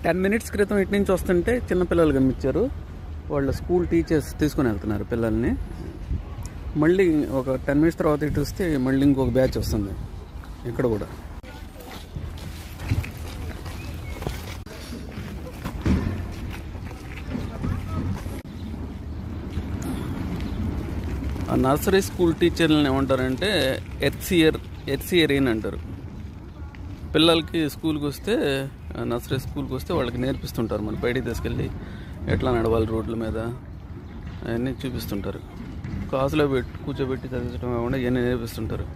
10 minutes క్రితం ఇటు నుంచి వస్తుంటే చిన్నపిల్లలు కనిపించారు. వాళ్ళ స్కూల్ టీచర్స్ తీసుకొని వెళ్తున్నారు పిల్లల్ని. మళ్ళీ ఒక 10 minutes తర్వాత ఇటు వస్తే మళ్ళీ ఇంకొక బ్యాచ్ వస్తుంది ఇక్కడ కూడా. ఆ నర్సరీ స్కూల్ టీచర్లను ఏమంటారంటే ఎర్సియరీన్ అంటారు. పిల్లలకి స్కూల్కి వస్తే, నర్సరీ స్కూల్కి వస్తే వాళ్ళకి నేర్పిస్తుంటారు. మన బయటికి తీసుకెళ్ళి ఎట్లా నడవాలి రోడ్ల మీద అవన్నీ చూపిస్తుంటారు. క్లాసులో కూర్చోబెట్టి చదివించడం కాకుండా ఇవన్నీ నేర్పిస్తుంటారు.